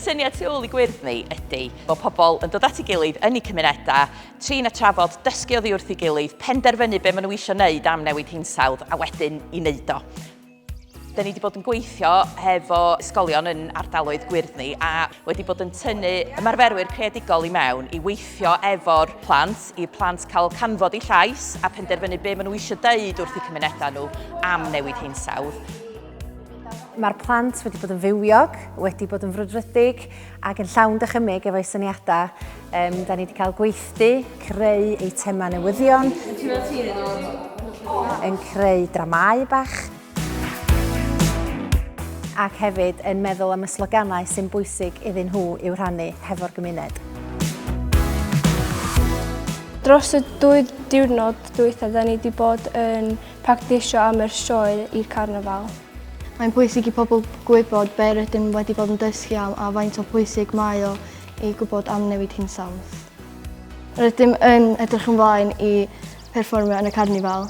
syniad tu ôl i gwyrddni ydy bod pobl yn dod at ei gilydd yn eu cymunedau, trin a trafod, dysgu oddi wrth ei gilydd, penderfynu be maen nhw eisiau wneud am newid hinsawdd a wedyn i wneud o. Da ni wedi bod yn gweithio hefo ysgolion yn ardaloedd Gwyrddni a wedi bod yn tynnu ymarferwyr creadigol i mewn i weithio efo'r plant, i plant cael canfod eu llais a penderfynu be maen nhw eisiau deud wrth eu cymunedau nhw am newid hinsawdd. Mae'r plant wedi bod yn fywiog, wedi bod yn frwdfrydig ac yn llawn dychymyg efo'i syniadau. Da ni wedi cael gweithdy, creu eitemau newyddion, yn creu dramau bach, ac hefyd yn meddwl am y sloganau sy'n bwysig iddyn nhw i'w rhannu hefo'r gymuned. Dros y 2 diwrnod dwytha, da ni wedi bod yn practisio am yr sioe i'r carnafal. Mae'n bwysig i pobl gwybod be rydym wedi bod yn dysgu am a faint o bwysig mae o i gwybod am newid hinsawdd. Rydym yn edrych ymlaen i perfformio yn y carnifal.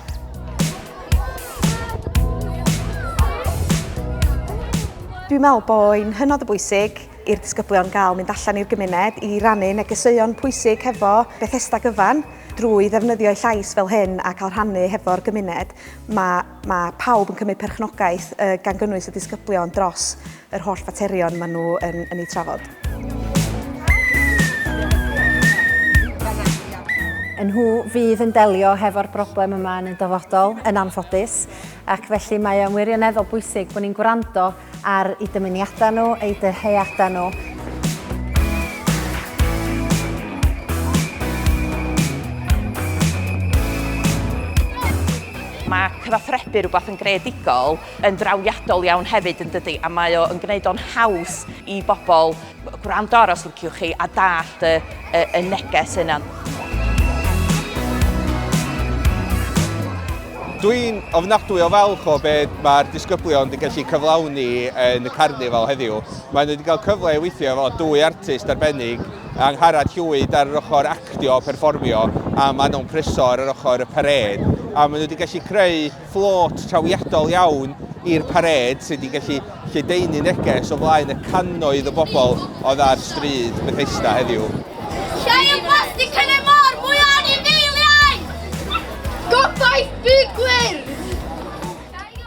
Dwi'n meddwl bo'n hynod o bwysig i'r disgyblion gael mynd allan i'r gymuned i rannu negeseuon pwysig hefo Bethesda Gyfan. Drwy ddefnyddio eu llais fel hyn a cael rhannu hefo'r gymuned, mae pawb yn cymryd perchnogaeth gan gynnwys y disgyblion dros yr holl faterion maen nhw yn ei trafod. Nhw fydd yn delio hefo'r broblem yma yn y dyfodol, yn anffodus, ac felly mae o'n wirioneddol bwysig bod ni'n gwrando ar eu dymuniadau nhw, eu dyheadau nhw. Mae cyfathrebu rhywbeth yn greadigol yn drawiadol iawn hefyd yn dydi, a mae o'n gwneud o'n haws i bobl gwrando ar os lwciwch chi a dallt y neges yna. Dwi'n ofnadwy o falch o beth mae'r disgyblion wedi gallu cyflawni yn y carnifal heddiw. Maen nhw wedi cael cyfle i weithio efo 2 artist arbennig, Angharad Llwyd ar yr ochr actio, perfformio, a Manon Pryso ar yr ochr y pared. A maen nhw wedi gallu creu fflôt trawiadol iawn i'r pared sydd wedi gallu lledaenu neges o flaen y cannoedd o bobl oedd ar stryd Bethesda heddiw. Llai o plastig yn y môr, mwy o anifeiliaid! Gobaith byd gwyrdd!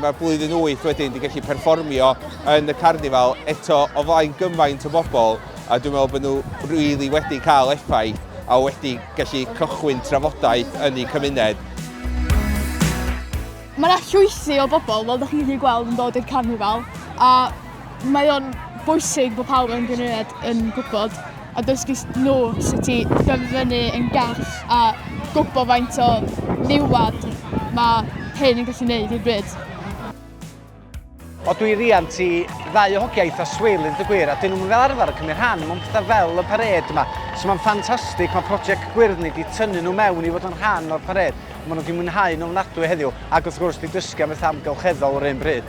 Mae blwyddyn 8 wedyn wedi gallu perfformio yn y carnifal eto o flaen gymaint o bobl, a dwi'n meddwl bod nhw rili wedi cael effaith a wedi gallu cychwyn trafodaeth yn eu cymuned. Mae yna llwythi o bobl, fel ydych chi'n gallu gweld, yn dod i'r carnifal, a mae o'n bwysig bod pawb yn gymuned yn gwybod a dysgu nhw sut i gyfynu yn gall a gwybod faint o niwad mae hyn yn gallu gwneud i'r byd. O dwi riant i 2 hogiaeth o swilydd y gwir, a dyn nhw'n fel arfer yn cymryd rhan mewn pethau fel y pared yma. So mae'n ffantastig, mae prosiect Gwyrddni wedi tynnu nhw mewn i fod yn rhan o'r pared. Maen nhw wedi mwynhau nhw'n ofnadwy heddiw, ac wrth gwrs wedi dysgu am bethau amgylcheddol o'r un bryd.